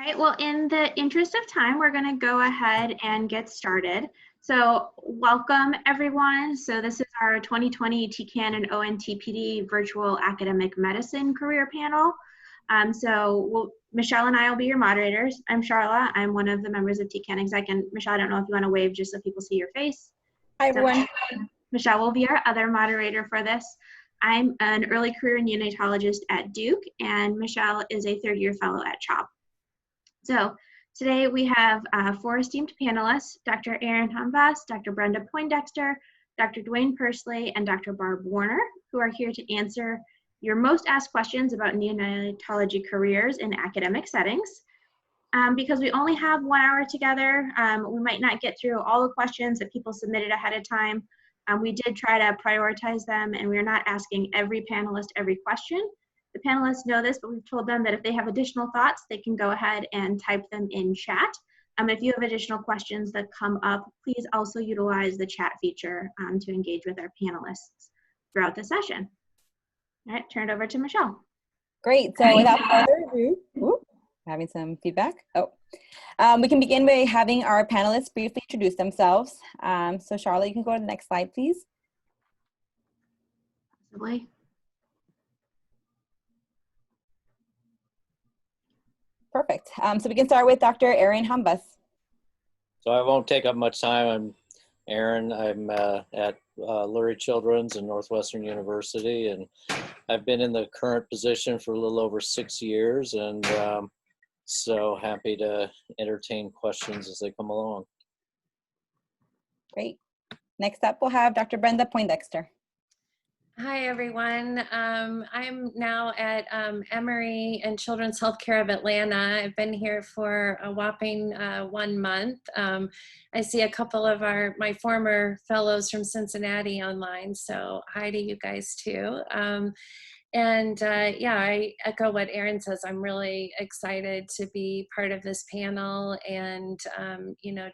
right, well, in the interest of time, we're going to go ahead and get started. So welcome, everyone. So this is our 2020 TECaN and ONTPD Virtual Academic Medicine Career Panel. Michelle and I will be your moderators. I'm Charla. I'm one of the members of TECaN Exec. And Michelle, I don't know if you want to wave just so people see your face. Hi, everyone. Michelle will be our other moderator for this. I'm an early career neonatologist at Duke, and Michelle is a third-year fellow at CHOP. So today we have 4 esteemed panelists, Dr. Erin Hambas, Dr. Brenda Poindexter, Dr. Dwayne Pursley, and Dr. Barb Warner, who are here to answer your most asked questions about neonatology careers in academic settings. Because we only have 1 hour together, we might not get through all the questions that people submitted ahead of time. We did try to prioritize them, and we're not asking every panelist every question. The panelists know this, but we've told them that if they have additional thoughts, they can go ahead and type them in chat. If you have additional questions that come up, please also utilize the chat feature to engage with our panelists throughout the session. All right, turn it over to Michelle. Great, so without further ado, having some feedback. We can begin by having our panelists briefly introduce themselves. So Charlotte, you can go to the next slide, please. Possibly. Perfect. So we can start with Dr. Erin Hambas. So I won't take up much time. I'm Erin. I'm at Lurie Children's and Northwestern University, and I've been in the current position for a little over 6 years, and so happy to entertain questions as they come along. Great. Next up, we'll have Dr. Brenda Poindexter. Hi, everyone. I'm now at Emory and Children's Healthcare of Atlanta. I've been here for a whopping 1 month. I see a couple of my former fellows from Cincinnati online, so hi to you guys too. Yeah, I echo what Erin says. I'm really excited to be part of this panel and,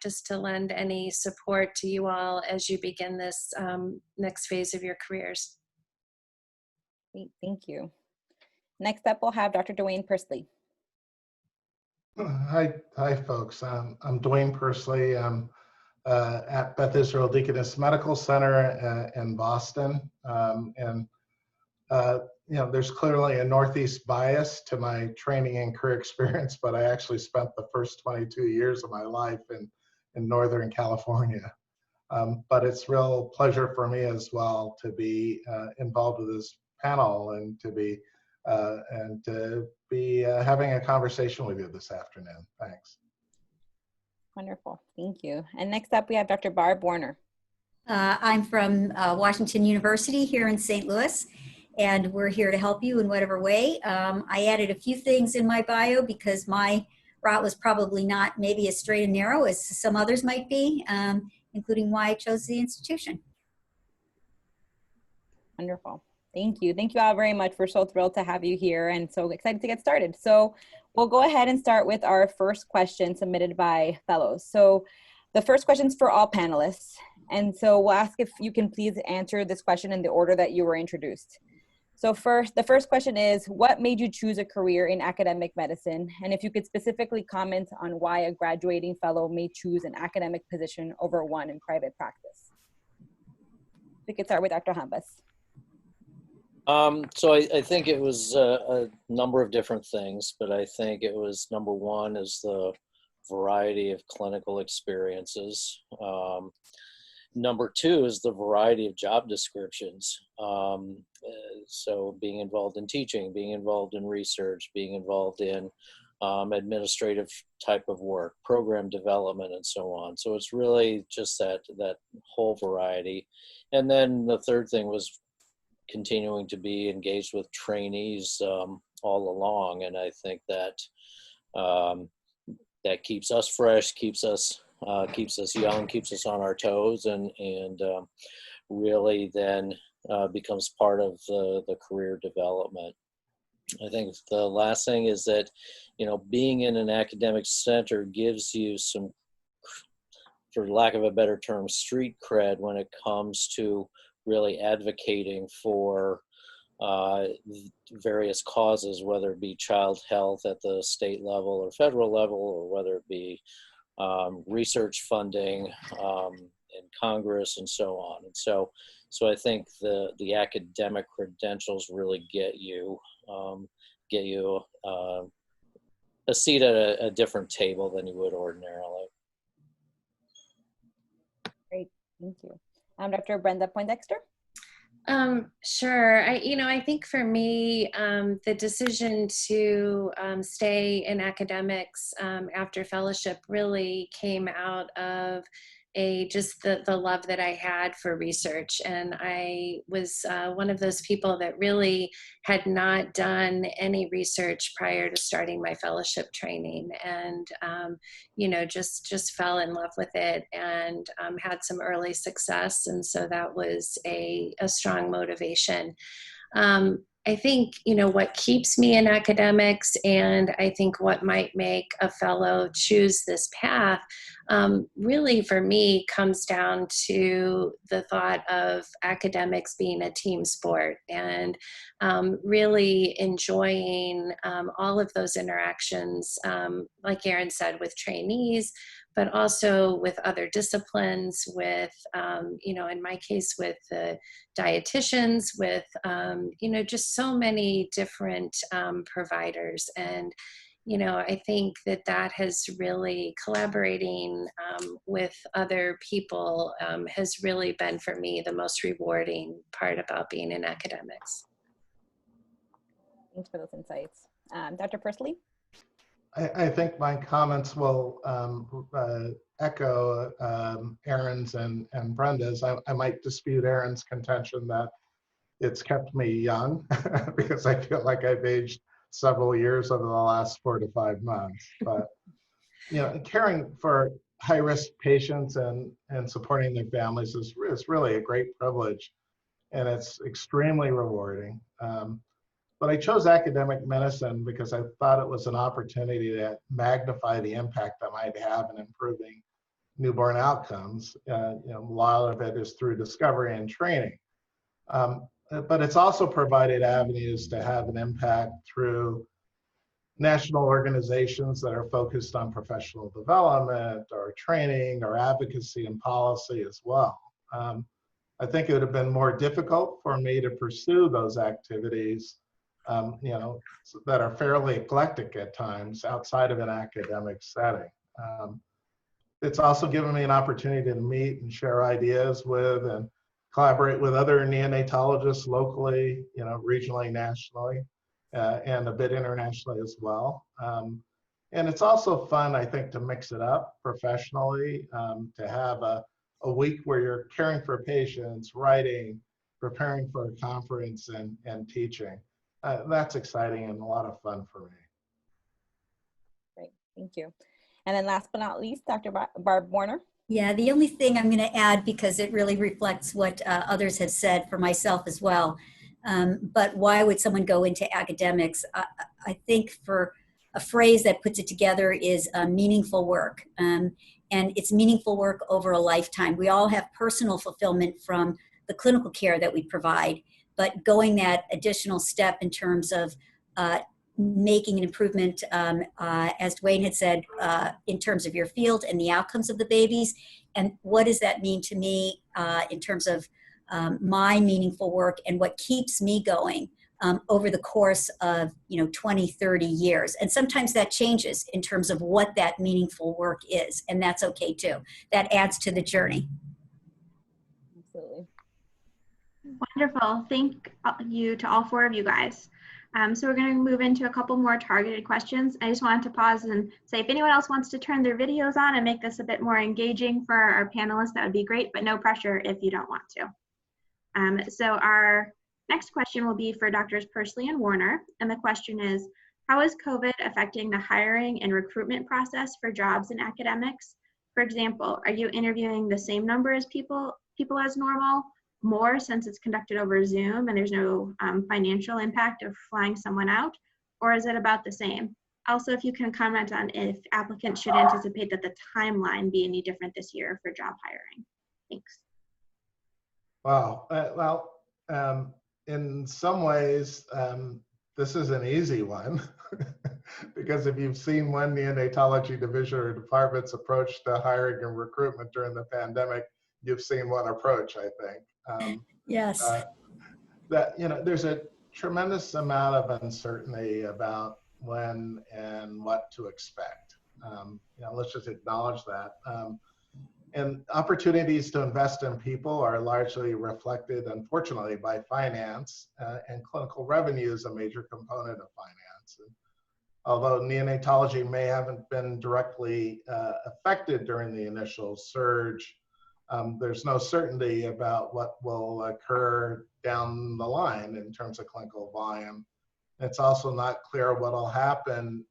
just to lend any support to you all as you begin this next phase of your careers. Great, thank you. Next up, we'll have Dr. Dwayne Pursley. Hi, folks. I'm Dwayne Pursley. I'm at Beth Israel Deaconess Medical Center in Boston. There's clearly a Northeast bias to my training and career experience, but I actually spent the first 22 years of my life in Northern California. But it's a real pleasure for me as well to be involved with this panel and to be having a conversation with you this afternoon. Thanks. Wonderful, thank you. And next up, we have Dr. Barb Warner. I'm from Washington University here in St. Louis, and we're here to help you in whatever way. I added a few things in my bio because my route was probably not maybe as straight and narrow as some others might be, including why I chose the institution. Wonderful. Thank you. Thank you all very much. We're so thrilled to have you here and so excited to get started. So we'll go ahead and start with our first question submitted by fellows. So the first question is for all panelists. And so we'll ask if you can please answer this question in the order that you were introduced. So the first question is, what made you choose a career in academic medicine? And if you could specifically comment on why a graduating fellow may choose an academic position over one in private practice. We could start with Dr. Hambas. So I think it was a number of different things, but I think it was number one is the variety of clinical experiences. Number two is the variety of job descriptions. So being involved in teaching, being involved in research, being involved in administrative type of work, program development, and so on. So it's really just that whole variety. And then the third thing was continuing to be engaged with trainees all along. And I think that that keeps us fresh, keeps us young, keeps us on our toes, and really then becomes part of the career development. I think the last thing is that, being in an academic center gives you some, for lack of a better term, street cred when it comes to really advocating for various causes, whether it be child health at the state level or federal level, or whether it be research funding in Congress and so on. And so I think the academic credentials really get you a seat at a different table than you would ordinarily. Great, thank you. Dr. Brenda Poindexter? Sure. I think for me, the decision to stay in academics after fellowship really came out of just the love that I had for research. And I was one of those people that really had not done any research prior to starting my fellowship training, and just fell in love with it, and had some early success. And so that was a strong motivation. I think, what keeps me in academics, and I think what might make a fellow choose this path, really for me comes down to the thought of academics being a team sport, and really enjoying all of those interactions, like Erin said, with trainees, but also with other disciplines, with, in my case, with the dietitians, with, just so many different providers. And, I think that has really, collaborating with other people has really been, for me, the most rewarding part about being in academics. Thanks for those insights. Dr. Pursley? I think my comments will echo Erin's and Brenda's. I might dispute Erin's contention that it's kept me young because I feel like I've aged several years over the last 4 to 5 months. But caring for high-risk patients and supporting their families is really a great privilege, and it's extremely rewarding. But I chose academic medicine because I thought it was an opportunity to magnify the impact I might have in improving newborn outcomes. A lot of it is through discovery and training. But it's also provided avenues to have an impact through national organizations that are focused on professional development or training or advocacy and policy as well. I think it would have been more difficult for me to pursue those activities that are fairly eclectic at times outside of an academic setting. It's also given me an opportunity to meet and share ideas with and collaborate with other neonatologists locally, regionally, nationally, and a bit internationally as well. And it's also fun, I think, to mix it up professionally, to have a week where you're caring for patients, writing, preparing for a conference, and teaching. That's exciting and a lot of fun for me. Great, thank you. And then last but not least, Dr. Barb Warner. Yeah, the only thing I'm going to add, because it really reflects what others have said for myself as well, but why would someone go into academics? I think for a phrase that puts it together is meaningful work. And it's meaningful work over a lifetime. We all have personal fulfillment from the clinical care that we provide, but going that additional step in terms of making an improvement, as Dwayne had said, in terms of your field and the outcomes of the babies. And what does that mean to me in terms of my meaningful work and what keeps me going over the course of 20, 30 years. And sometimes that changes in terms of what that meaningful work is. And that's okay too. That adds to the journey. Absolutely. Wonderful. Thank you to all 4 of you guys. So we're going to move into a couple more targeted questions. I just wanted to pause and say if anyone else wants to turn their videos on and make this a bit more engaging for our panelists, that would be great, but no pressure if you don't want to. So our next question will be for Drs. Pursley and Warner. And the question is, how is COVID affecting the hiring and recruitment process for jobs in academics? For example, are you interviewing the same number as people as normal? More since it's conducted over Zoom and there's no financial impact of flying someone out, or is it about the same? Also, if you can comment on if applicants should anticipate that the timeline be any different this year for job hiring. Thanks. Wow. in some ways, this is an easy one because if you've seen one neonatology division or department's approach to hiring and recruitment during the pandemic, you've seen one approach, I think. Yes. That, there's a tremendous amount of uncertainty about when and what to expect. Let's just acknowledge that. And opportunities to invest in people are largely reflected, unfortunately, by finance, and clinical revenue is a major component of finance. And although neonatology may haven't been directly affected during the initial surge, there's no certainty about what will occur down the line in terms of clinical volume. It's also not clear what will happen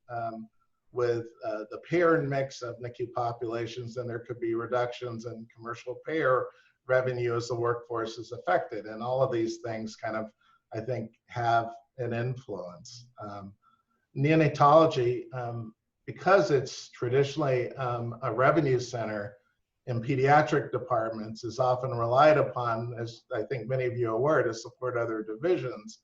with the payer mix of NICU populations, and there could be reductions in commercial payer revenue as the workforce is affected. And all of these things kind of, I think, have an influence. Neonatology, because it's traditionally a revenue center in pediatric departments, is often relied upon, as I think many of you are aware, to support other divisions.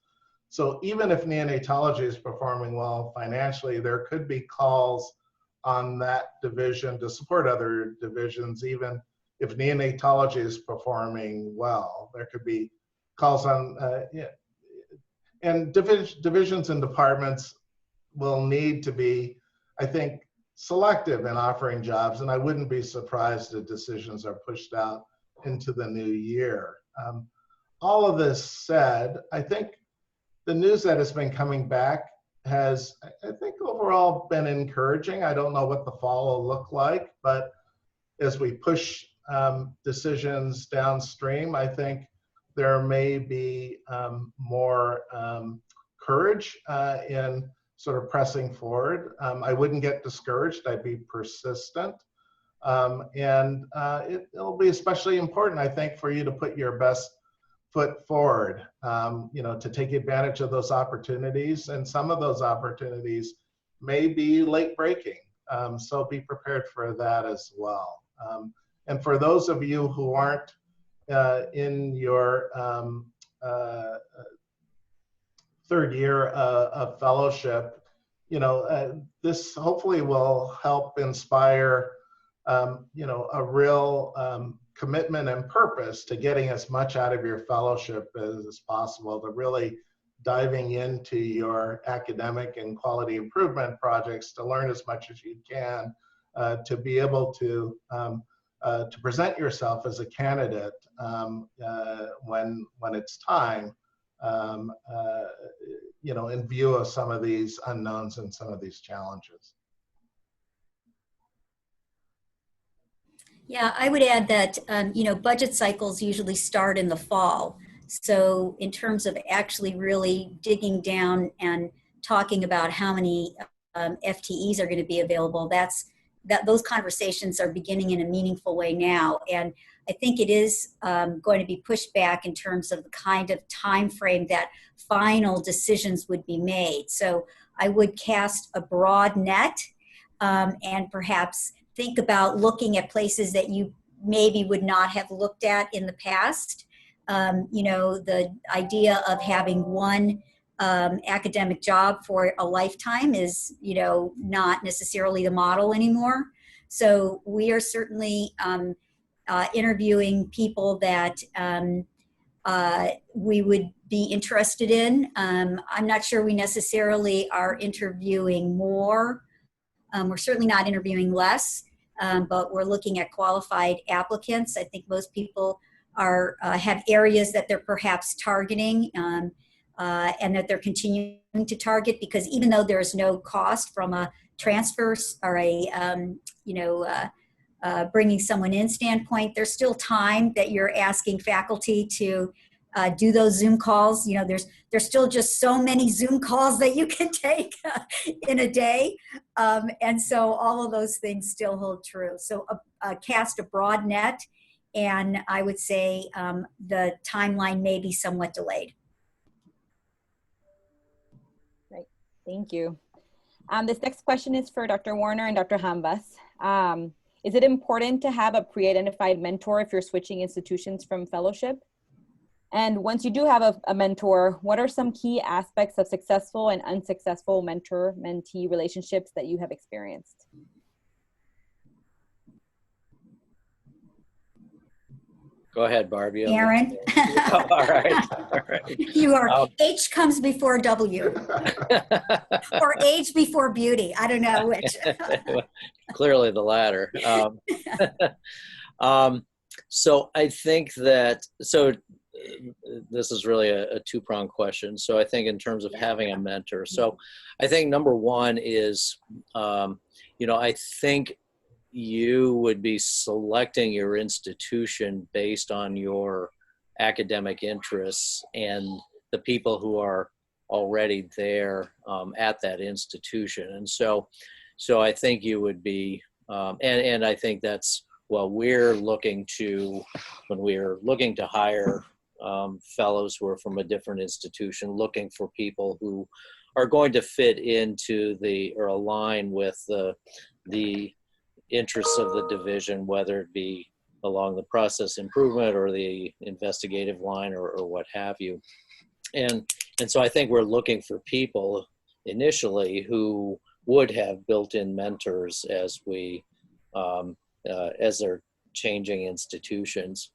So even if neonatology is performing well financially, there could be calls on that division to support other divisions, even if neonatology is performing well. There could be calls on, and divisions and departments will need to be, I think, selective in offering jobs, and I wouldn't be surprised if decisions are pushed out into the new year. All of this said, I think the news that has been coming back has, I think, overall been encouraging. I don't know what the fall will look like, but as we push decisions downstream, I think there may be more courage in sort of pressing forward. I wouldn't get discouraged. I'd be persistent. It'll be especially important, I think, for you to put your best foot forward, to take advantage of those opportunities. And some of those opportunities may be late breaking. So be prepared for that as well. And for those of you who aren't in your third year of fellowship, this hopefully will help inspire, a real commitment and purpose to getting as much out of your fellowship as possible, to really diving into your academic and quality improvement projects, to learn as much as you can, to be able to present yourself as a candidate when it's time, in view of some of these unknowns and some of these challenges. Yeah, I would add that, budget cycles usually start in the fall. So in terms of actually really digging down and talking about how many FTEs are going to be available, those conversations are beginning in a meaningful way now. And I think it is going to be pushed back in terms of the kind of time frame that final decisions would be made. So I would cast a broad net and perhaps think about looking at places that you maybe would not have looked at in the past. The idea of having one academic job for a lifetime is, not necessarily the model anymore. So we are certainly interviewing people that we would be interested in. I'm not sure we necessarily are interviewing more. We're certainly not interviewing less, but we're looking at qualified applicants. I think most people have areas that they're perhaps targeting and that they're continuing to target, because even though there's no cost from a transfer or bringing someone in standpoint, there's still time that you're asking faculty to do those Zoom calls. There's still just so many Zoom calls that you can take in a day. And so all of those things still hold true. So cast a broad net, and I would say the timeline may be somewhat delayed. Great, thank you. This next question is for Dr. Warner and Dr. Hambas. Is it important to have a pre-identified mentor if you're switching institutions from fellowship? And once you do have a mentor, what are some key aspects of successful and unsuccessful mentor-mentee relationships that you have experienced? Go ahead, Barbie. Aaron. Oh, all right. All right. You are, H comes before W, or age before beauty. I don't know which. Clearly the latter. So I think that, this is really a two-pronged question. So I think in terms of having a mentor, so I think number one is, I think you would be selecting your institution based on your academic interests and the people who are already there at that institution. And so I think you would be, and I think that's what we're looking to, when we're looking to hire fellows who are from a different institution, looking for people who are going to fit into or align with the interests of the division, whether it be along the process improvement or the investigative line or what have you. And so I think we're looking for people initially who would have built-in mentors as they're changing institutions.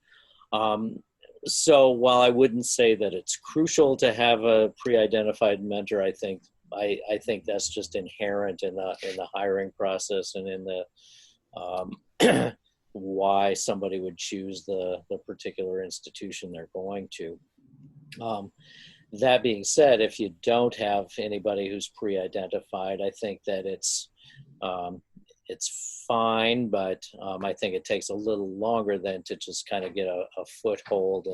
So while I wouldn't say that it's crucial to have a pre-identified mentor, I think that's just inherent in the hiring process and in the why somebody would choose the particular institution they're going to. That being said, if you don't have anybody who's pre-identified, I think that it's fine, but I think it takes a little longer than to just kind of get a foothold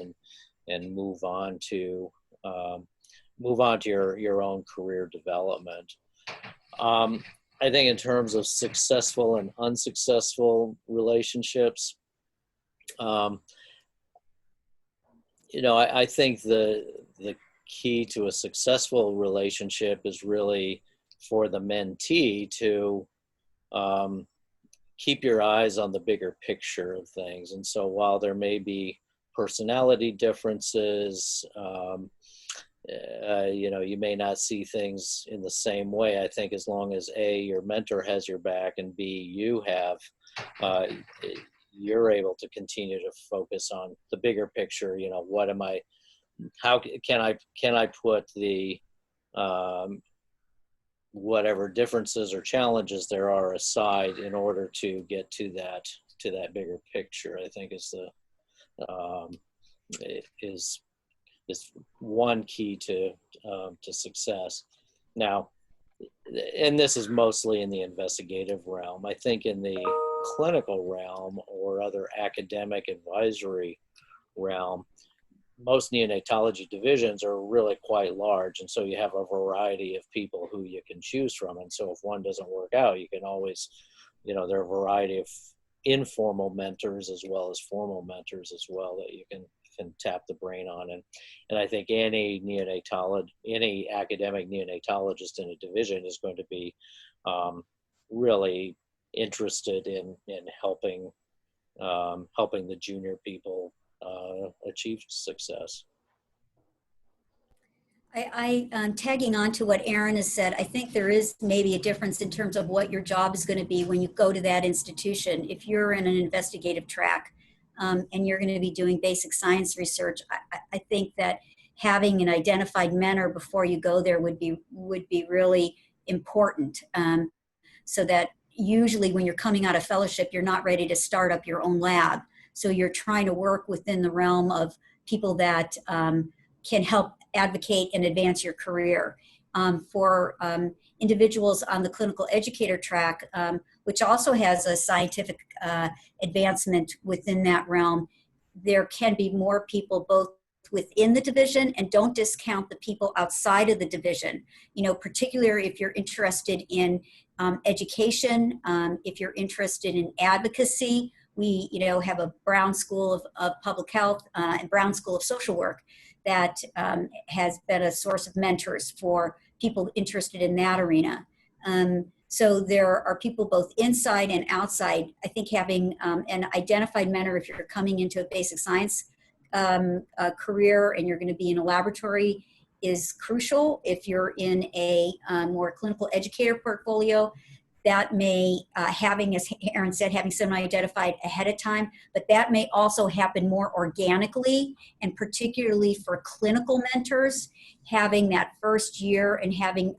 and move on to your own career development. I think in terms of successful and unsuccessful relationships, I think the key to a successful relationship is really for the mentee to keep your eyes on the bigger picture of things. And so while there may be personality differences, you may not see things in the same way. I think as long as A, your mentor has your back, and B, you have, you're able to continue to focus on the bigger picture. How can I put the whatever differences or challenges there are aside in order to get to that bigger picture, I think is one key to success. Now, and this is mostly in the investigative realm. I think in the clinical realm or other academic advisory realm, most neonatology divisions are really quite large, and so you have a variety of people who you can choose from. And so if one doesn't work out, you can always, there are a variety of informal mentors as well as formal mentors as well that you can tap the brain on. And I think any academic neonatologist in a division is going to be really interested in helping the junior people achieve success. Tagging on to what Aaron has said, I think there is maybe a difference in terms of what your job is going to be when you go to that institution. If you're in an investigative track and you're going to be doing basic science research, I think that having an identified mentor before you go there would be really important, so that usually when you're coming out of fellowship, you're not ready to start up your own lab. So you're trying to work within the realm of people that can help advocate and advance your career. For individuals on the clinical educator track, which also has a scientific advancement within that realm, there can be more people both within the division, and don't discount the people outside of the division. Particularly if you're interested in education, if you're interested in advocacy. We, have a Brown School of Public Health and Brown School of Social Work that has been a source of mentors for people interested in that arena. So there are people both inside and outside. I think having an identified mentor, if you're coming into a basic science career and you're going to be in a laboratory is crucial. If you're in a more clinical educator portfolio, that may, having, as Erin said, having someone identified ahead of time, but that may also happen more organically, and particularly for clinical mentors, having that first year and having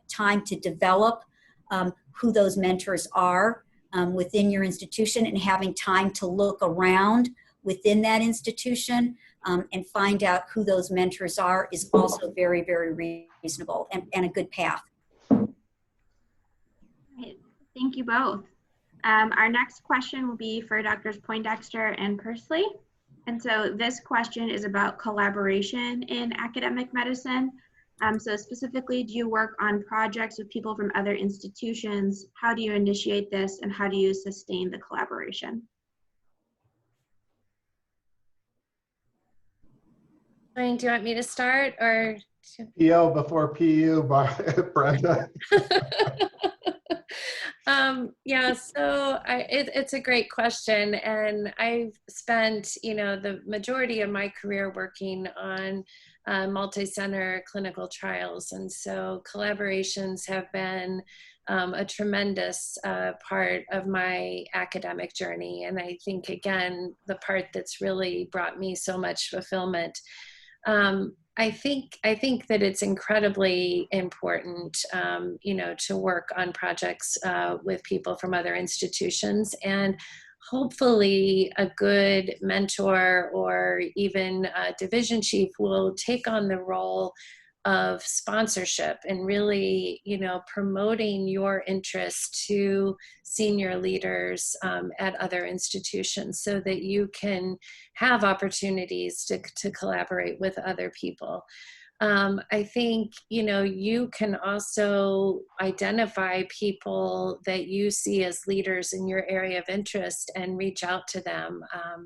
time to develop who those mentors are within your institution, and having time to look around within that institution and find out who those mentors are is also very, very reasonable and a good path. Right. Thank you both. Our next question will be for Drs. Poindexter and Persley. And so this question is about collaboration in academic medicine. So specifically, do you work on projects with people from other institutions? How do you initiate this, and how do you sustain the collaboration? Do you want me to start, or? PO before PU, Brenda. Yeah, so it's a great question, and I've spent, the majority of my career working on multi-center clinical trials, and so collaborations have been a tremendous part of my academic journey, and I think, again, the part that's really brought me so much fulfillment. I think that it's incredibly important, to work on projects with people from other institutions, and hopefully a good mentor or even a division chief will take on the role of sponsorship and really, promoting your interest to senior leaders at other institutions, so that you can have opportunities to collaborate with other people. I think, you can also identify people that you see as leaders in your area of interest and reach out to them.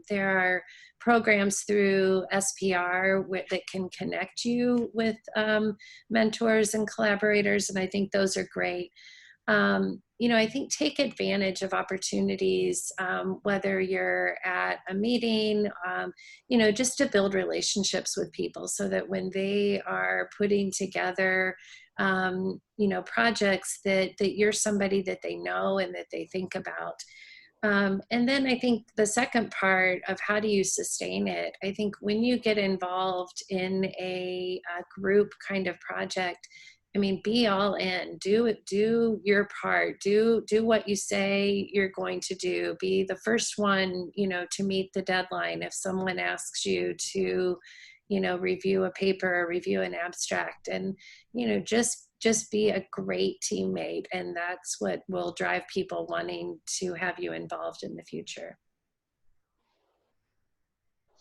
There are programs through SPR that can connect you with mentors and collaborators, and I think those are great. I think take advantage of opportunities, whether you're at a meeting, just to build relationships with people, so that when they are putting together, projects that you're somebody that they know and that they think about. And then I think the second part of how do you sustain it, I think when you get involved in a group kind of project, be all in, do your part, do what you say you're going to do, be the first one, to meet the deadline. If someone asks you to, review a paper or review an abstract, and, just be a great teammate. And that's what will drive people wanting to have you involved in the future.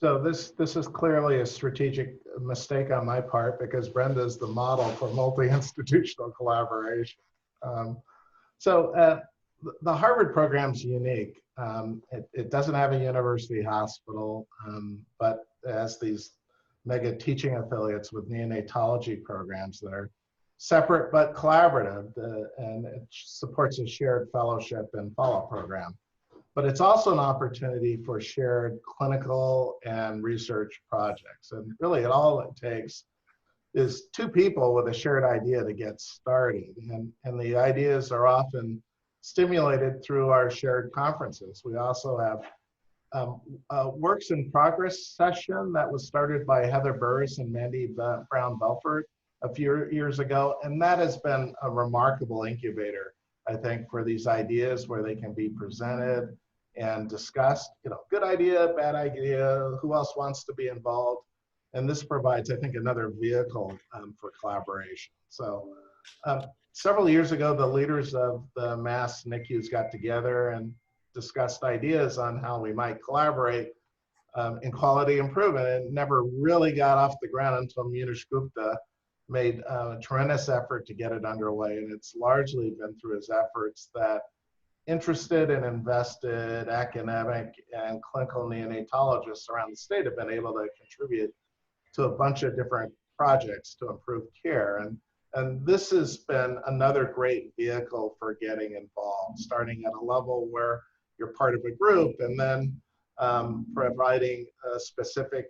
So this is clearly a strategic mistake on my part, because Brenda is the model for multi-institutional collaboration. The Harvard program is unique. It doesn't have a university hospital, but it has these mega teaching affiliates with neonatology programs that are separate but collaborative, and it supports a shared fellowship and follow-up program. But it's also an opportunity for shared clinical and research projects. And really, all it takes is two people with a shared idea to get started. And the ideas are often stimulated through our shared conferences. We also have a works in progress session that was started by Heather Burris and Mandy Brown Belford a few years ago. And that has been a remarkable incubator, I think, for these ideas where they can be presented and discussed. Good idea, bad idea, who else wants to be involved? And this provides, I think, another vehicle for collaboration. So several years ago, the leaders of the Mass NICUs got together and discussed ideas on how we might collaborate in quality improvement. It never really got off the ground until Munish Gupta made a tremendous effort to get it underway. And it's largely been through his efforts that interested and invested academic and clinical neonatologists around the state have been able to contribute to a bunch of different projects to improve care. And this has been another great vehicle for getting involved, starting at a level where you're part of a group, and then providing specific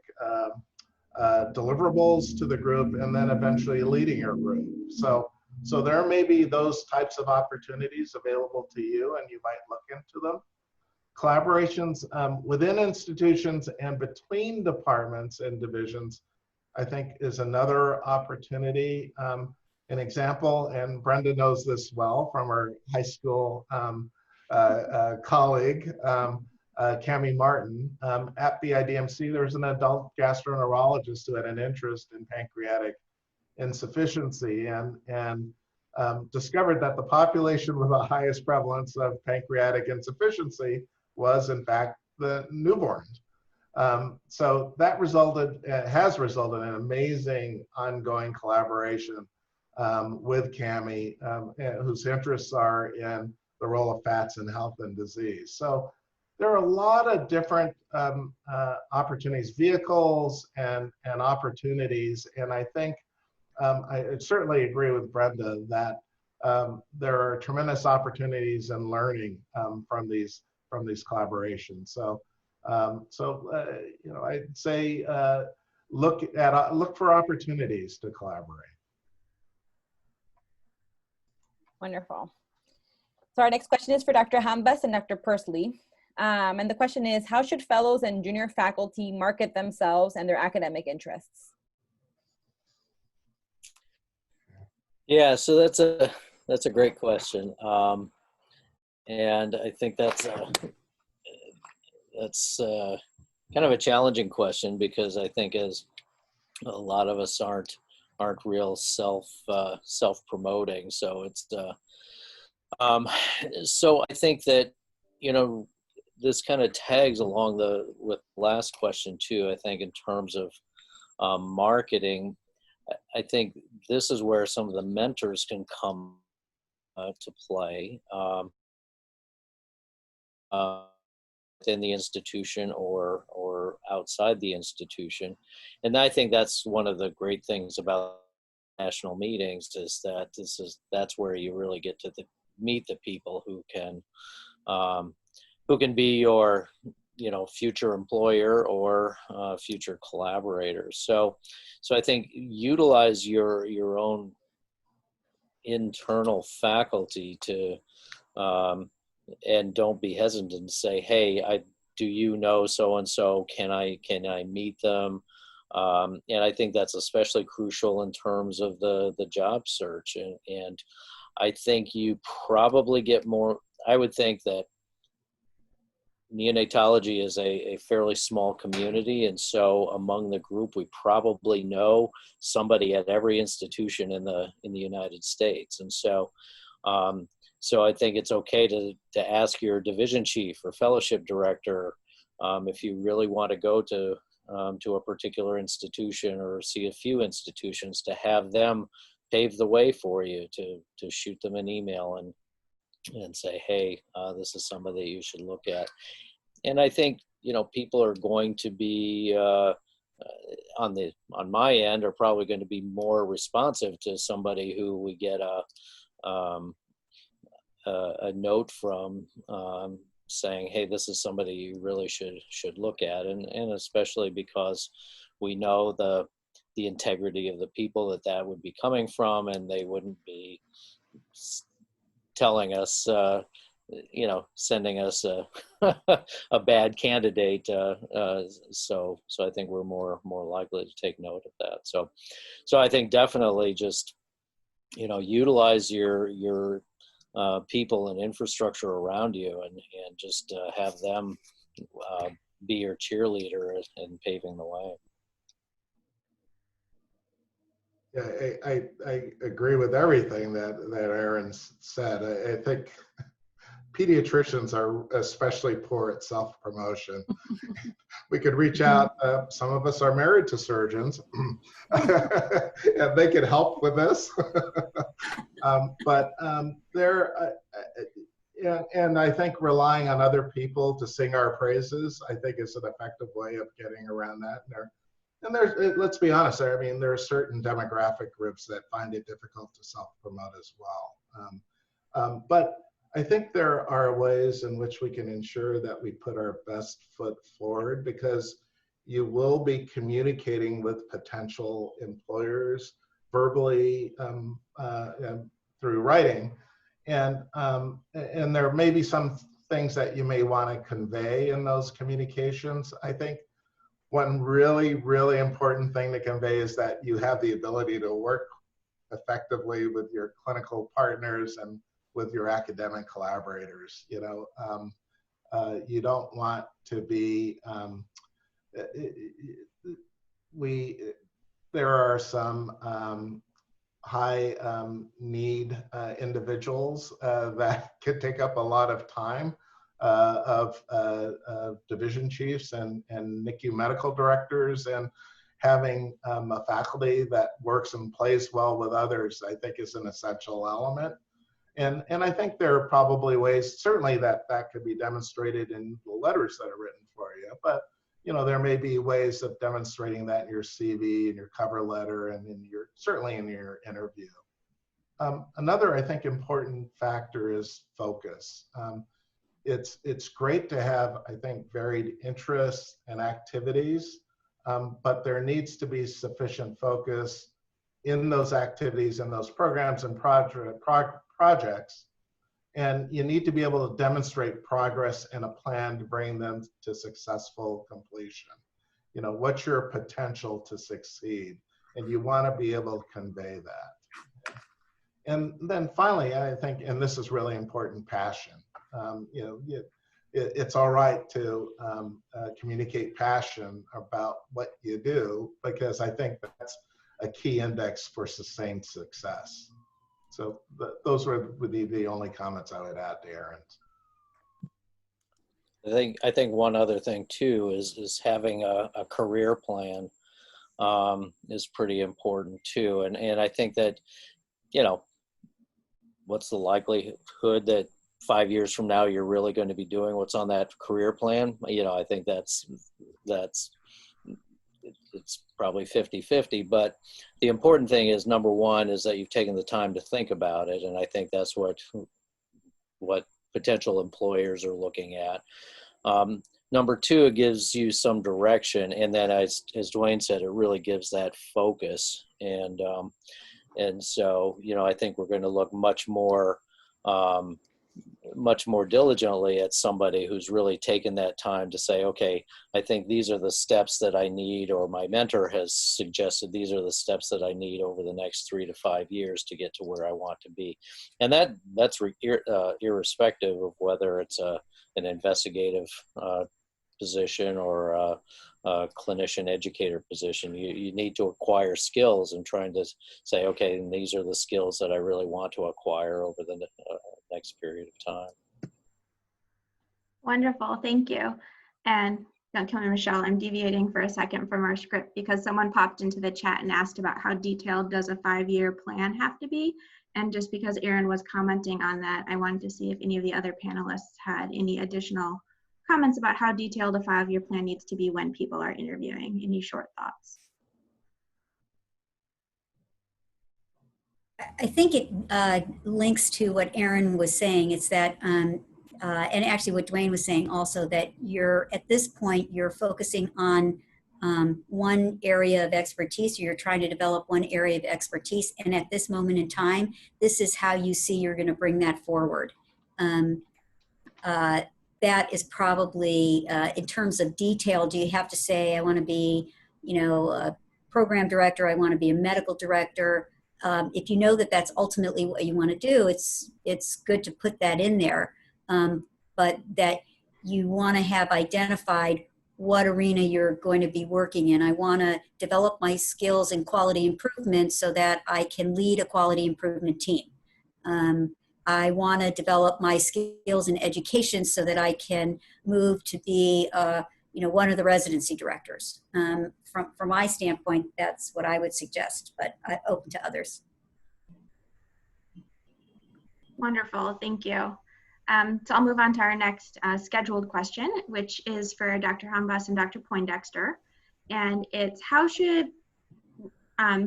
deliverables to the group, and then eventually leading your group. So there may be those types of opportunities available to you, and you might look into them. Collaborations within institutions and between departments and divisions, I think, is another opportunity. An example, and Brenda knows this well from her high school colleague, Cami Martin. At BIDMC, there's an adult gastroenterologist who had an interest in pancreatic insufficiency and discovered that the population with the highest prevalence of pancreatic insufficiency was, in fact, the newborns. So that has resulted in amazing ongoing collaboration with Cami, whose interests are in the role of fats in health and disease. So there are a lot of different opportunities, vehicles and opportunities, and I think I certainly agree with Brenda that there are tremendous opportunities in learning from these collaborations. So you know, I'd say look for opportunities to collaborate. Wonderful. So our next question is for Dr. Hambas and Dr. Pursley. And the question is, how should fellows and junior faculty market themselves and their academic interests? Yeah, so that's a great question, and I think that's kind of a challenging question, because I think as a lot of us aren't real self-promoting, so it's so I think that, you know, this kind of tags along with the last question too. I think in terms of marketing, I think this is where some of the mentors can come to play within the institution or outside the institution. And I think that's one of the great things about national meetings, is that that's where you really get to meet the people who can be your, you know, future employer or future collaborators. So I think utilize your own internal faculty to and don't be hesitant to say, hey, do you know so and so? Can I meet them? And I think that's especially crucial in terms of the job search. And I think you probably get more. I would think that neonatology is a fairly small community, and so among the group, we probably know somebody at every institution in the United States. And so I think it's okay to ask your division chief or fellowship director, if you really want to go to a particular institution or see a few institutions, to have them pave the way for you, to shoot them an email and say, hey, this is somebody that you should look at. And I think, you know, people are going to be on my end are probably going to be more responsive to somebody who we get a note from saying, hey, this is somebody you really should look at, and especially because we know the integrity of the people that would be coming from, and they wouldn't be telling us, you know, sending us a bad candidate. So I think we're more likely to take note of that. So I think definitely just, you know, utilize your people and infrastructure around you, and just have them be your cheerleader in paving the way. Yeah, I agree with everything that Aaron said. I think pediatricians are especially poor at self-promotion. We could reach out. Some of us are married to surgeons, and they could help with this. But and I think relying on other people to sing our praises, I think, is an effective way of getting around that. And there's, let's be honest, I mean, there are certain demographic groups that find it difficult to self-promote as well. But I think there are ways in which we can ensure that we put our best foot forward, because you will be communicating with potential employers verbally through writing. And there may be some things that you may want to convey in those communications. I think one really, really important thing to convey is that you have the ability to work effectively with your clinical partners and with your academic collaborators. You know, you don't want to be, there are some high need individuals that could take up a lot of time of division chiefs and NICU medical directors, and having a faculty that works and plays well with others, I think, is an essential element. And I think there are probably ways, certainly that could be demonstrated in the letters that are written for you, but you know, there may be ways of demonstrating that in your CV and your cover letter and in your, certainly in your interview. Another, I think, important factor is focus. It's great to have, I think, varied interests and activities, but there needs to be sufficient focus in those activities and those programs and projects. And you need to be able to demonstrate progress and a plan to bring them to successful completion. You know, what's your potential to succeed? And you want to be able to convey that. And then finally, I think, and this is really important, passion. You know, it's all right to communicate passion about what you do, because I think that's a key index for sustained success. So those would be the only comments I would add to Aaron's. I think one other thing too is having a career plan is pretty important too. And I think that, you know, what's the likelihood that 5 years from now you're really going to be doing what's on that career plan? You know, I think it's probably 50-50, but the important thing is, number one, is that you've taken the time to think about it. And I think that's what potential employers are looking at. Number two, it gives you some direction. And then as Dwayne said, it really gives that focus. And so, you know, I think we're going to look much more diligently at somebody who's really taken that time to say, okay, I think these are the steps that I need, or my mentor has suggested these are the steps that I need over the next 3 to 5 years to get to where I want to be. And that's irrespective of whether it's an investigative position or a clinician educator position. You need to acquire skills, and trying to say, okay, and these are the skills that I really want to acquire over the next period of time. Wonderful, thank you. And don't kill me, Michelle, I'm deviating for a second from our script because someone popped into the chat and asked about how detailed does a 5-year plan have to be. And just because Aaron was commenting on that, I wanted to see if any of the other panelists had any additional comments about how detailed a 5-year plan needs to be when people are interviewing. Any short thoughts? I think it links to what Aaron was saying. It's that, and actually what Dwayne was saying also, that you're, at this point, you're focusing on one area of expertise, or you're trying to develop one area of expertise. And at this moment in time, this is how you see you're going to bring that forward. That is probably, in terms of detail, do you have to say, I want to be, you know, a program director, I want to be a medical director. If you know that that's ultimately what you want to do, it's good to put that in there. But that you want to have identified what arena you're going to be working in. I want to develop my skills in quality improvement so that I can lead a quality improvement team. I want to develop my skills in education so that I can move to be, you know, one of the residency directors. From my standpoint, that's what I would suggest, but I'm open to others. Wonderful, thank you. So I'll move on to our next scheduled question, which is for Dr. Hambas and Dr. Poindexter. And it's, how should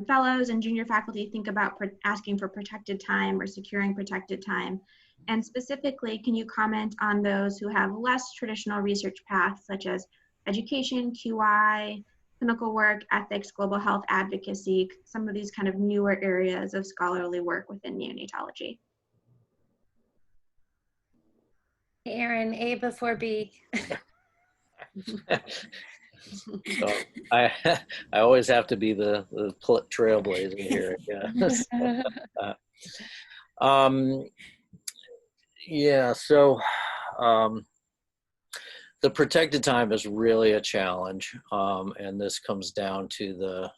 fellows and junior faculty think about asking for protected time or securing protected time And specifically, can you comment on those who have less traditional research paths, such as education, QI, clinical work, ethics, global health advocacy, some of these kind of newer areas of scholarly work within neonatology? Aaron, A before B. So I I always have to be the trailblazer here. Yeah. um, yeah. So the protected time is really a challenge, and this comes down to the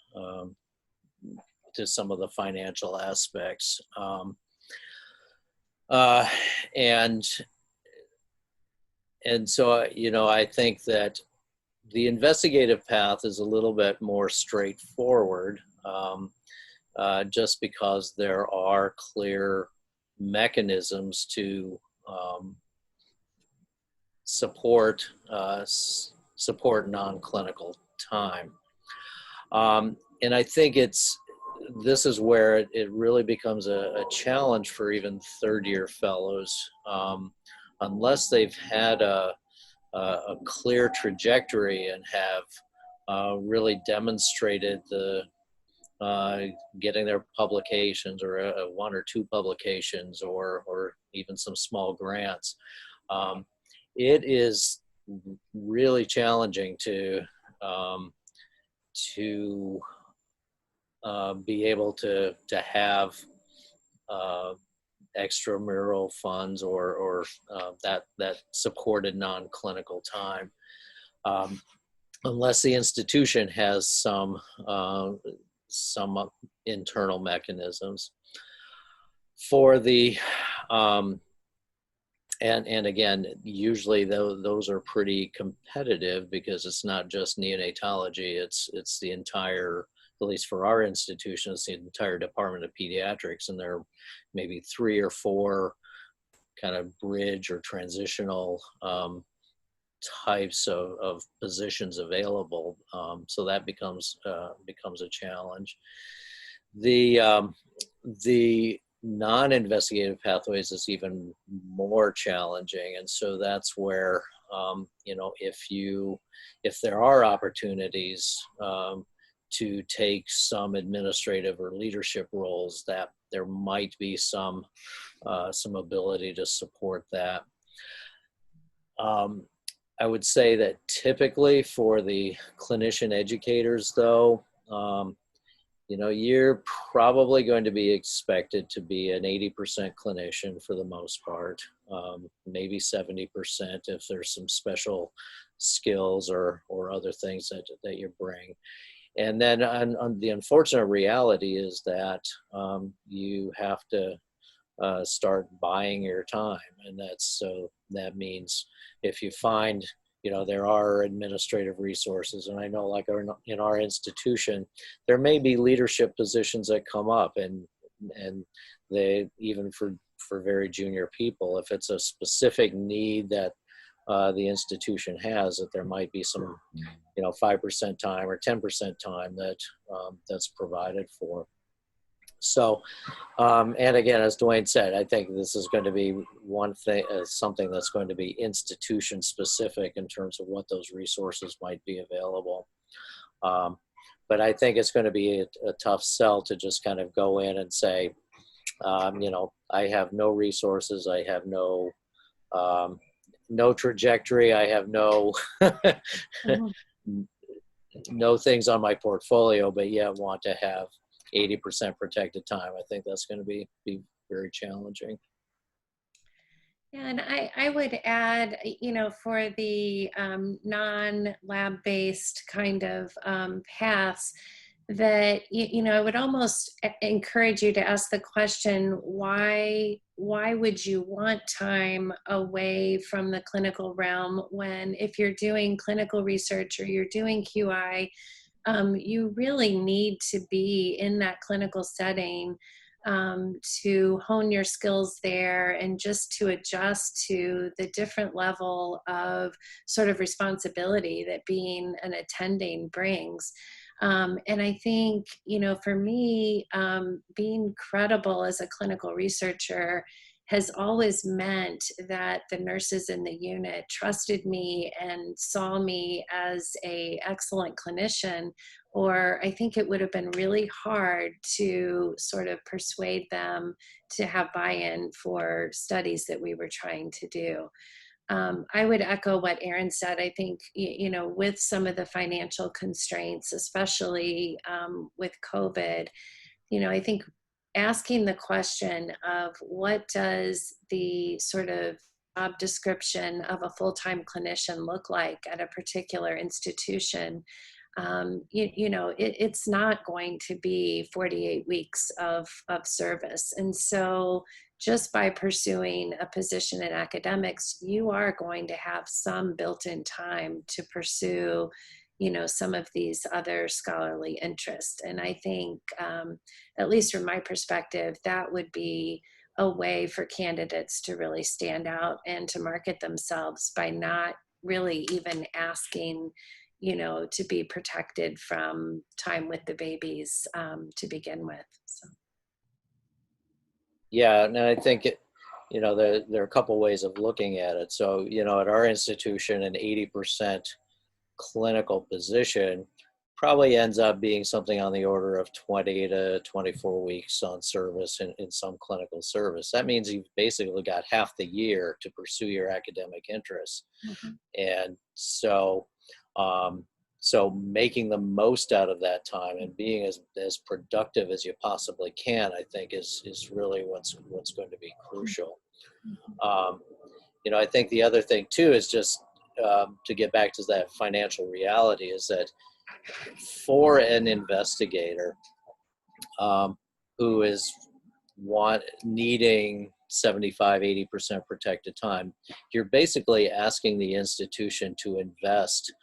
to some of the financial aspects. Uh, and so I think that the investigative path is a little bit more straightforward, just because there are clear mechanisms to support non-clinical time. And I think this is where it really becomes a challenge for even third-year fellows, unless they've had a clear trajectory and have really demonstrated the getting their publications, or one or two publications, or even some small grants. It is really challenging to be able to have extramural funds or that supported non-clinical time, unless the institution has some internal mechanisms for the and again, usually those are pretty competitive, because it's not just neonatology, it's the entire, at least for our institution, it's the entire Department of Pediatrics, and there are maybe 3 or 4 kind of bridge or transitional types of positions available. So that becomes a challenge. The non-investigative pathways is even more challenging, and so that's where if there are opportunities to take some administrative or leadership roles, that there might be some ability to support that. I would say that typically for the clinician educators, though, you're probably going to be expected to be an 80% clinician for the most part, maybe 70% if there's some special skills or other things that you bring. And then the unfortunate reality is that you have to start buying your time, and that means if you find there are administrative resources, and I know, like in our institution, there may be leadership positions that come up, and they, even for very junior people, if it's a specific need that the institution has, that there might be some 5% time or 10% time that's provided for. So, and again, as Dwayne said, I think this is going to be one thing, something that's going to be institution specific in terms of what those resources might be available. But I think it's going to be a tough sell to just kind of go in and say, I have no resources, I have no trajectory, I have no no things on my portfolio, but yet want to have 80% protected time. I think that's going to be very challenging. Yeah, and I would add, for the non-lab-based kind of paths, that I would almost encourage you to ask the question, why would you want time away from the clinical realm, when, if you're doing clinical research or you're doing QI, you really need to be in that clinical setting to hone your skills there, and just to adjust to the different level of sort of responsibility that being an attending brings. And I think, for me, being credible as a clinical researcher has always meant that the nurses in the unit trusted me and saw me as an excellent clinician, or I think it would have been really hard to sort of persuade them to have buy-in for studies that we were trying to do. I would echo what Erin said. I think, you know, with some of the financial constraints, especially with COVID, you know, I think asking the question of what does the sort of job description of a full-time clinician look like at a particular institution, you know, it's not going to be 48 weeks of service. And so just by pursuing a position in academics, you are going to have some built-in time to pursue, you know, some of these other scholarly interests. And I think, at least from my perspective, that would be a way for candidates to really stand out and to market themselves by not really even asking, you know, to be protected from time with the babies to begin with. So. Yeah, and I think you know, there are a couple ways of looking at it. So, you know, at our institution, an 80% clinical position probably ends up being something on the order of 20 to 24 weeks on service in some clinical service. That means you've basically got half the year to pursue your academic interests. Mm-hmm. And so, so making the most out of that time and being as productive as you possibly can, I think is really what's going to be crucial. You know, I think the other thing too is just to get back to that financial reality is that for an investigator who is needing 75-80% protected time, you're basically asking the institution to invest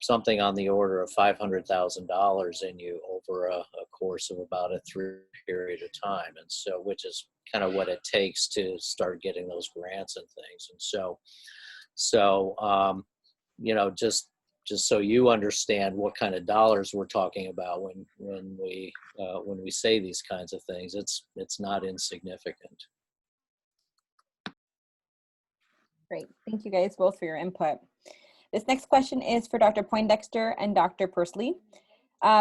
something on the order of $500,000 in you over a course of about a 3-year period of time. And so, which is kind of what it takes to start getting those grants and things. And so, you know, just so you understand what kind of dollars we're talking about when we say these kinds of things, it's not insignificant. Great, thank you guys both for your input. This next question is for Dr. Poindexter and Dr. Pursley.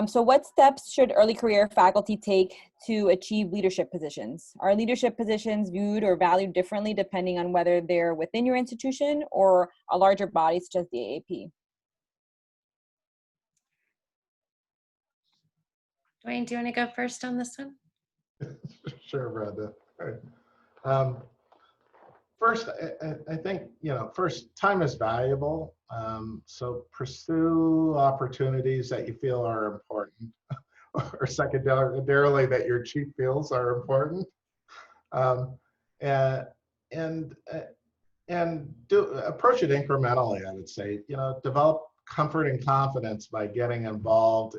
So what steps should early career faculty take to achieve leadership positions? Are leadership positions viewed or valued differently depending on whether they're within your institution or a larger body such as the AAP? Dwayne, do you want to go first on this one? Sure, Brenda. First, I think, you know, first, time is valuable. So pursue opportunities that you feel are important, or secondarily that your chief feels are important, and approach it incrementally. I would say, you know, develop comfort and confidence by getting involved,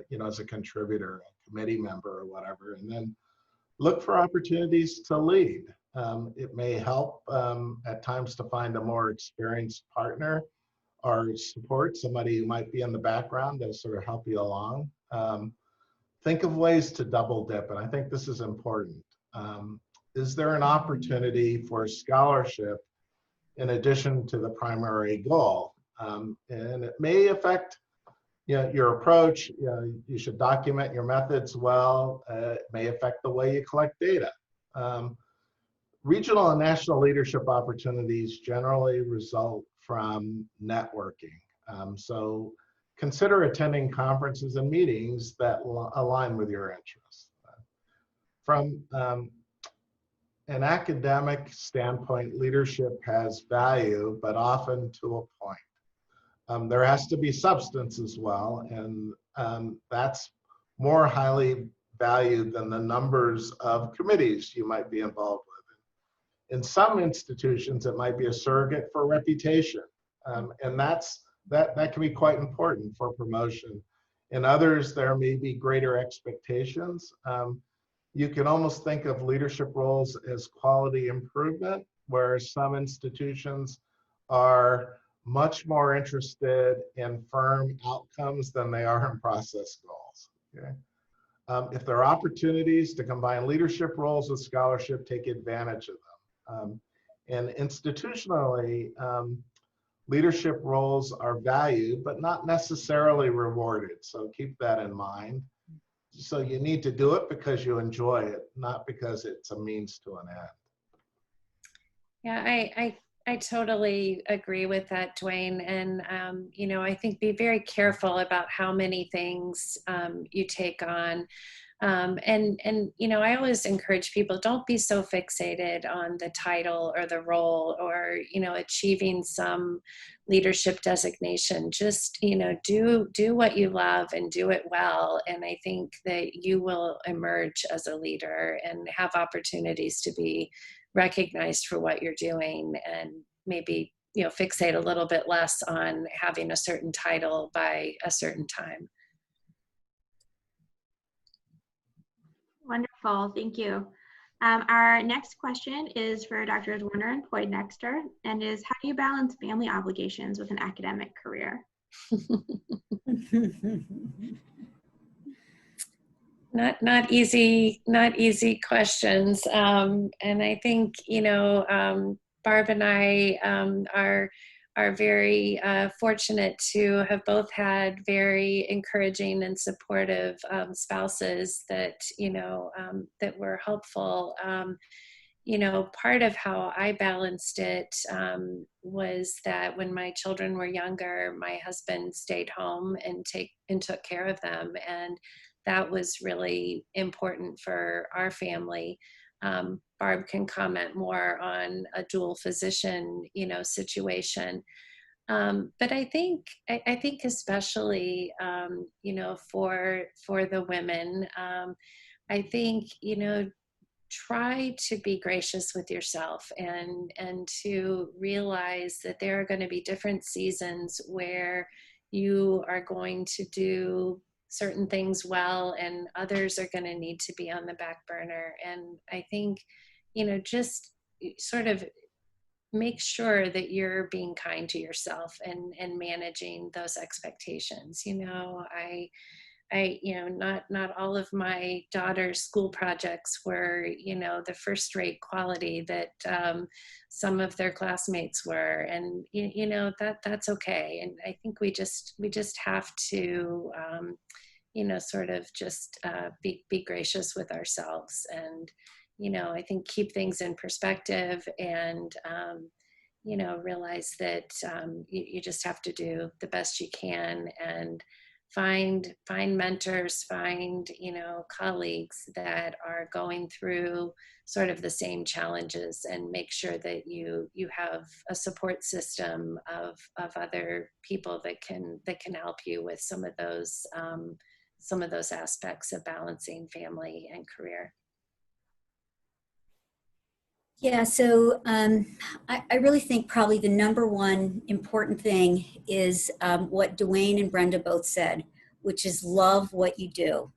you know, as a contributor, a committee member, or whatever, and then look for opportunities to lead. It may help at times to find a more experienced partner or support, somebody who might be in the background to sort of help you along. Think of ways to double dip, and I think this is important. Is there an opportunity for scholarship in addition to the primary goal? And it may affect, you know, your approach. You know, you should document your methods well. It may affect the way you collect data. Regional and national leadership opportunities generally result from networking. So consider attending conferences and meetings that align with your interests. From an academic standpoint, leadership has value, but often to a point. There has to be substance as well, and that's more highly valued than the numbers of committees you might be involved with. In some institutions, it might be a surrogate for reputation, and that can be quite important for promotion. In others, there may be greater expectations. You can almost think of leadership roles as quality improvement, whereas some institutions are much more interested in firm outcomes than they are in process goals. Okay? If there are opportunities to combine leadership roles with scholarship, take advantage of them. And institutionally, leadership roles are valued, but not necessarily rewarded. So keep that in mind. So you need to do it because you enjoy it, not because it's a means to an end. Yeah, I totally agree with that, Dwayne. And, you know, I think be very careful about how many things you take on. And, you know, I always encourage people, don't be so fixated on the title or the role or, you know, achieving some leadership designation. Just, you know, do what you love and do it well. And I think that you will emerge as a leader and have opportunities to be recognized for what you're doing, and maybe, you know, fixate a little bit less on having a certain title by a certain time. Wonderful, thank you. Our next question is for Drs. Warner and Poindexter, and is, how do you balance family obligations with an academic career? Not easy questions. And I think, you know, Barb and I are very fortunate to have both had very encouraging and supportive spouses that, you know, that were helpful. You know, part of how I balanced it was that when my children were younger, my husband stayed home and took care of them, and that was really important for our family. Barb can comment more on a dual physician, you know, situation. But I think especially, you know, for the women, I think, you know, try to be gracious with yourself and to realize that there are going to be different seasons where you are going to do certain things well and others are going to need to be on the back burner. And I think, you know, just sort of make sure that you're being kind to yourself and managing those expectations. You know, you know, not all of my daughter's school projects were, you know, the first rate quality that some of their classmates were. And, you know, that's okay. And I think we just have to, you know, sort of just be gracious with ourselves. And, you know, I think keep things in perspective and, you know, realize that you just have to do the best you can and find mentors, find, you know, colleagues that are going through sort of the same challenges, and make sure that you have a support system of other people that can help you with some of those aspects of balancing family and career. Yeah, so I really think probably the number one important thing is what Dwayne and Brenda both said, which is love what you do.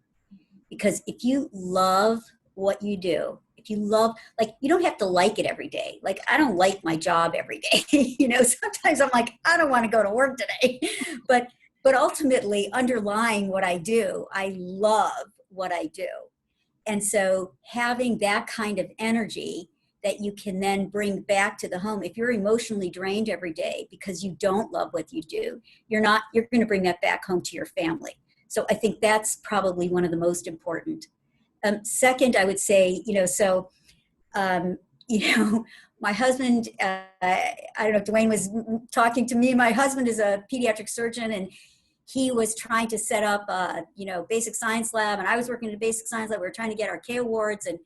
Because if you love what you do, if you love, like, you don't have to like it every day. Like, I don't like my job every day. You know, sometimes I'm like, I don't want to go to work today. But ultimately, underlying what I do, I love what I do. And so having that kind of energy that you can then bring back to the home. If you're emotionally drained every day because you don't love what you do, you're going to bring that back home to your family. So I think that's probably one of the most important. Second, I would say, you know, so, you know, my husband, I don't know if Dwayne was talking to me, my husband is a pediatric surgeon, and he was trying to set up a, you know, basic science lab, and I was working in a basic science lab. We were trying to get our K awards, and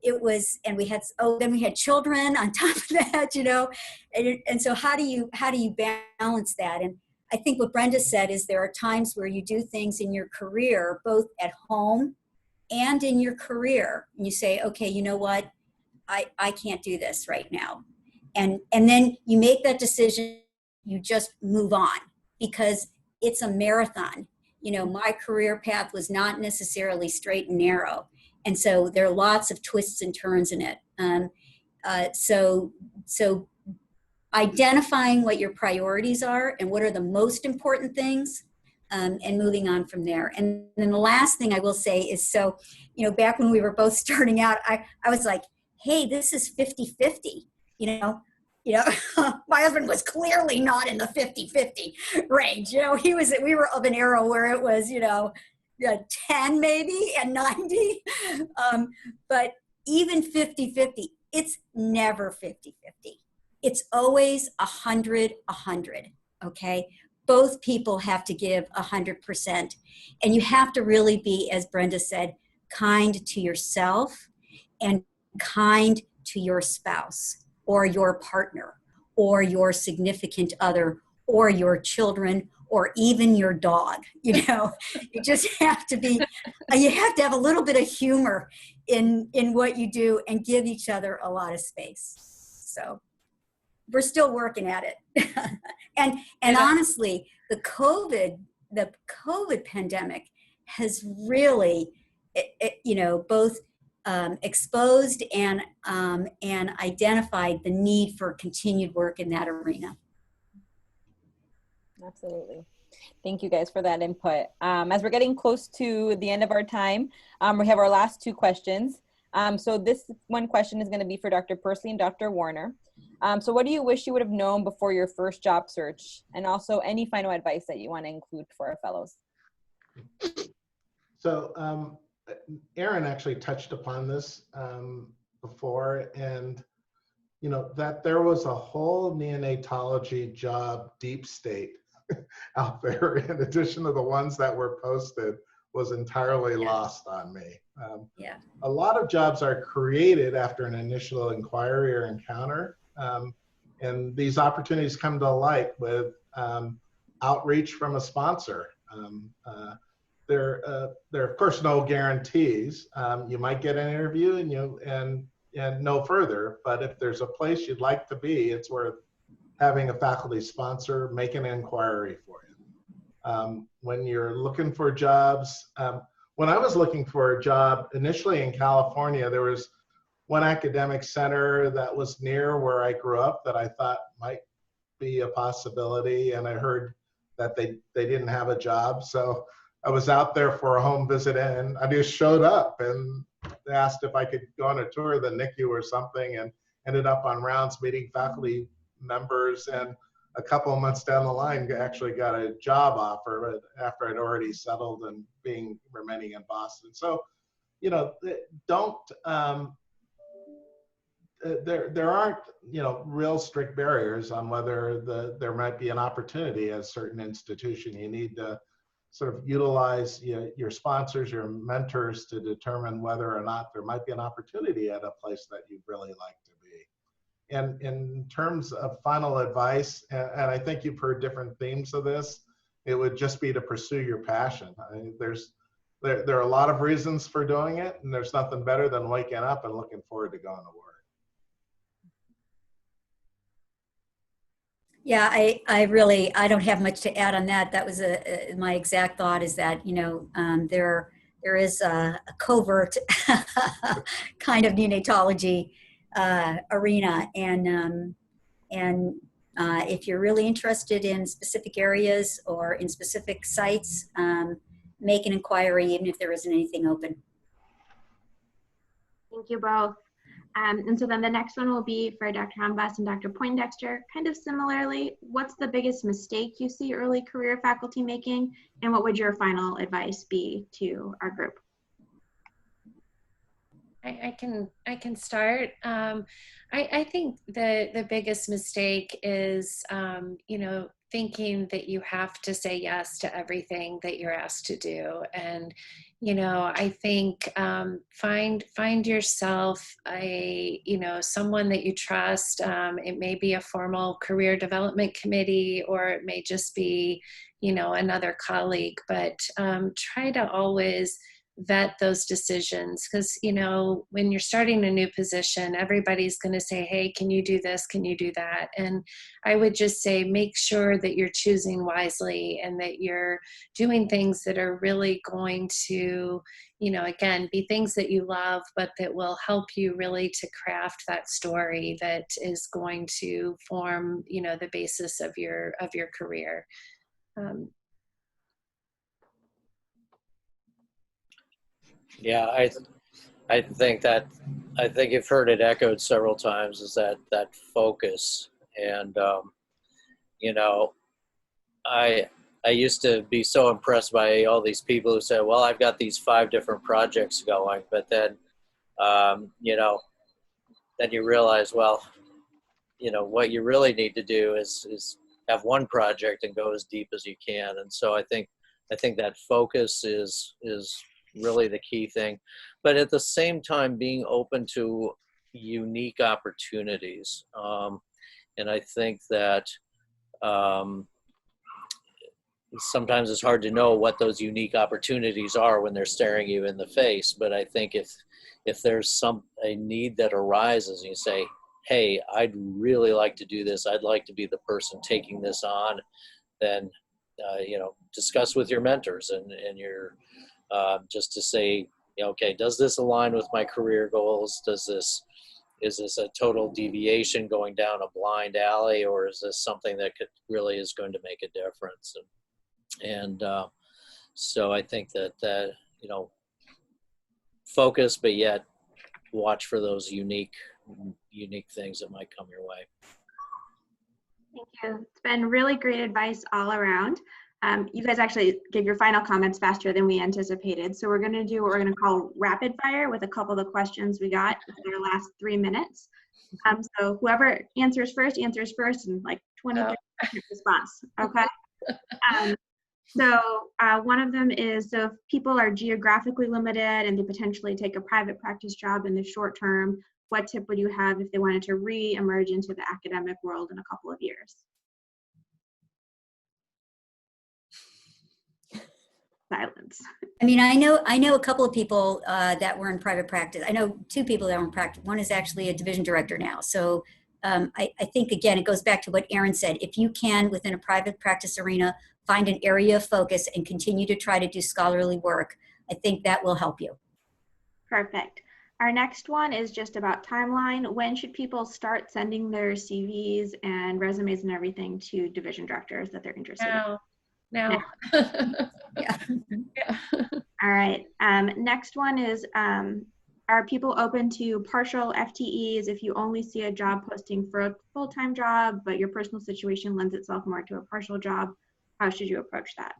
it was, and we had, then we had children on top of that, you know, and so how do you balance that? And I think what Brenda said is there are times where you do things in your career, both at home and in your career, and you say, okay, you know what, I can't do this right now. And then you make that decision, you just move on, because it's a marathon. You know, my career path was not necessarily straight and narrow. And so there are lots of twists and turns in it. So identifying what your priorities are and what are the most important things, and moving on from there. And then the last thing I will say is, so, you know, back when we were both starting out, I was like, hey, this is 50-50. you know, my husband was clearly not in the 50-50 range. We were of an era where it was, 10 maybe and 90. But even 50-50, it's never 50-50. It's always 100-100. Okay. Both people have to give 100%. And you have to really be, as Brenda said, kind to yourself and kind to your spouse or your partner or your significant other or your children or even your dog. You just have to be, you have to have a little bit of humor in what you do and give each other a lot of space. So we're still working at it. and honestly, the COVID pandemic has really, both exposed and identified the need for continued work in that arena. Absolutely. Thank you guys for that input. As we're getting close to the end of our time, we have our last two questions. So this one question is going to be for Dr. Persley and Dr. Warner. So what do you wish you would have known before your first job search? And also any final advice that you want to include for our fellows? So Aaron actually touched upon this before, and that there was a whole neonatology job deep state out there in addition to the ones that were posted was entirely lost on me. A lot of jobs are created after an initial inquiry or encounter, and these opportunities come to light with outreach from a sponsor. There are of course no guarantees. You might get an interview and no further, but if there's a place you'd like to be, it's worth having a faculty sponsor make an inquiry for you. When you're looking for jobs, when I was looking for a job initially in California, there was one academic center that was near where I grew up that I thought might be a possibility, and I heard that they didn't have a job. So I was out there for a home visit, and I just showed up and asked if I could go on a tour of the NICU or something, and ended up on rounds meeting faculty members, and a couple of months down the line actually got a job offer after I'd already settled and remaining in Boston. So, don't, there aren't, real strict barriers on whether there might be an opportunity at a certain institution. You need to sort of utilize your sponsors, your mentors to determine whether or not there might be an opportunity at a place that you'd really like to be. And in terms of final advice, and I think you've heard different themes of this, it would just be to pursue your passion. I mean, there are a lot of reasons for doing it, and there's nothing better than waking up and looking forward to going to work. Yeah, I don't have much to add on that. That was my exact thought, is that, there is a covert kind of neonatology arena, and if you're really interested in specific areas or in specific sites, make an inquiry even if there isn't anything open. Thank you both. And so then the next one will be for Dr. Hombas and Dr. Poindexter. Kind of similarly, what's the biggest mistake you see early career faculty making, and what would your final advice be to our group? I can start. I think the biggest mistake is thinking that you have to say yes to everything that you're asked to do. And I think find yourself someone that you trust. It may be a formal career development committee, or it may just be another colleague, but try to always vet those decisions, because when you're starting a new position, everybody's going to say, hey, can you do this, can you do that? And I would just say make sure that you're choosing wisely, and that you're doing things that are really going to again be things that you love, but that will help you really to craft that story that is going to form the basis of your career. Yeah, I think that I think you've heard it echoed several times, is that focus. And you know, I used to be so impressed by all these people who said, well, I've got these 5 different projects going, but then you know, then you realize, well, you know, what you really need to do is have one project and go as deep as you can. And so I think that focus is really the key thing, but at the same time being open to unique opportunities. And I think that sometimes it's hard to know what those unique opportunities are when they're staring you in the face. But I think if there's a need that arises and you say, hey, I'd really like to do this, I'd like to be the person taking this on, then you know, discuss with your mentors and your just to say, okay, does this align with my career goals? Is this a total deviation going down a blind alley, or is this something that really is going to make a difference? And so I think that you know, focus, but yet watch for those unique things that might come your way. Thank you. It's been really great advice all around. You guys actually gave your final comments faster than we anticipated. So we're going to do what we're going to call rapid fire with a couple of the questions we got in our last 3 minutes. So whoever answers first in like 20 minute response. Okay. So one of them is, so if people are geographically limited and they potentially take a private practice job in the short term, what tip would you have if they wanted to re-emerge into the academic world in a couple of years? Silence. I mean, I know a couple of people that were in private practice. I know 2 people that were in practice. One is actually a division director now. So I think, again, it goes back to what Erin said. If you can, within a private practice arena, find an area of focus and continue to try to do scholarly work, I think that will help you. Perfect. Our next one is just about timeline. When should people start sending their CVs and resumes and everything to division directors that they're interested in? Now. Yeah. Yeah. All right. Next one is, are people open to partial FTEs if you only see a job posting for a full-time job, but your personal situation lends itself more to a partial job? How should you approach that?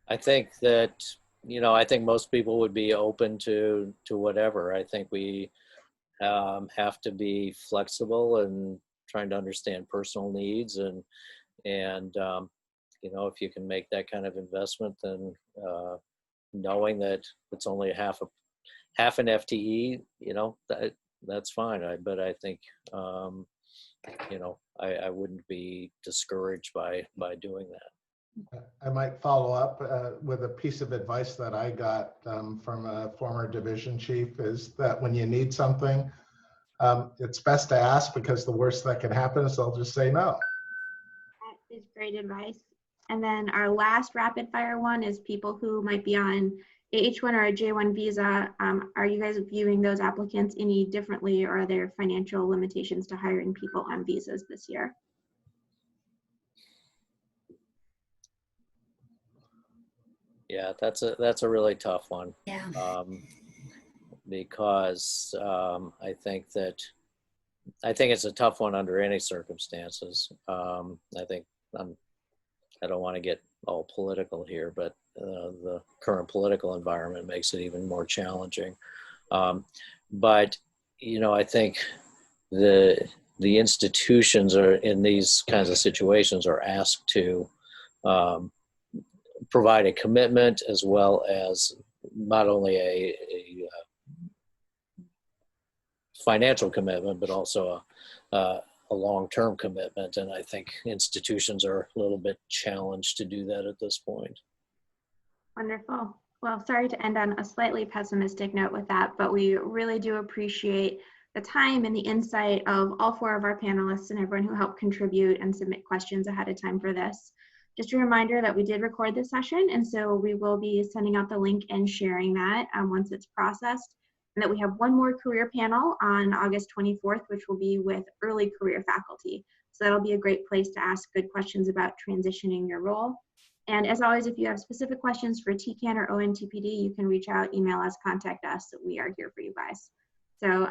I think that, you know, I think most people would be open to whatever. I think we have to be flexible and trying to understand personal needs, and you know, if you can make that kind of investment, then knowing that it's only half an FTE, you know, that's fine. But I think you know, I wouldn't be discouraged by doing that. I might follow up with a piece of advice that I got from a former division chief, is that when you need something, it's best to ask, because the worst that can happen is they'll just say no. That is great advice. And then our last rapid fire one is people who might be on a H1 or a J1 visa. Are you guys viewing those applicants any differently, or are there financial limitations to hiring people on visas this year? Yeah, that's a really tough one. Yeah. Because I think it's a tough one under any circumstances. I think I don't want to get all political here, but the current political environment makes it even more challenging. But you know, I think the institutions are, in these kinds of situations, are asked to provide a commitment, as well as not only a financial commitment, but also a long-term commitment. And I think institutions are a little bit challenged to do that at this point. Wonderful. Well, sorry to end on a slightly pessimistic note with that, but we really do appreciate the time and the insight of all 4 of our panelists and everyone who helped contribute and submit questions ahead of time for this. Just a reminder that we did record this session, and so we will be sending out the link and sharing that once it's processed. And that we have one more career panel on August 24th, which will be with early career faculty. So that'll be a great place to ask good questions about transitioning your role. And as always, if you have specific questions for TECaN or ONTPD, you can reach out, email us, contact us. We are here for you guys. So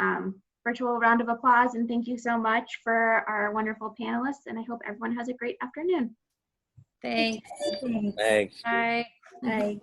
virtual round of applause, and thank you so much for our wonderful panelists, and I hope everyone has a great afternoon. Thanks. Thanks. Thanks. Bye. Bye.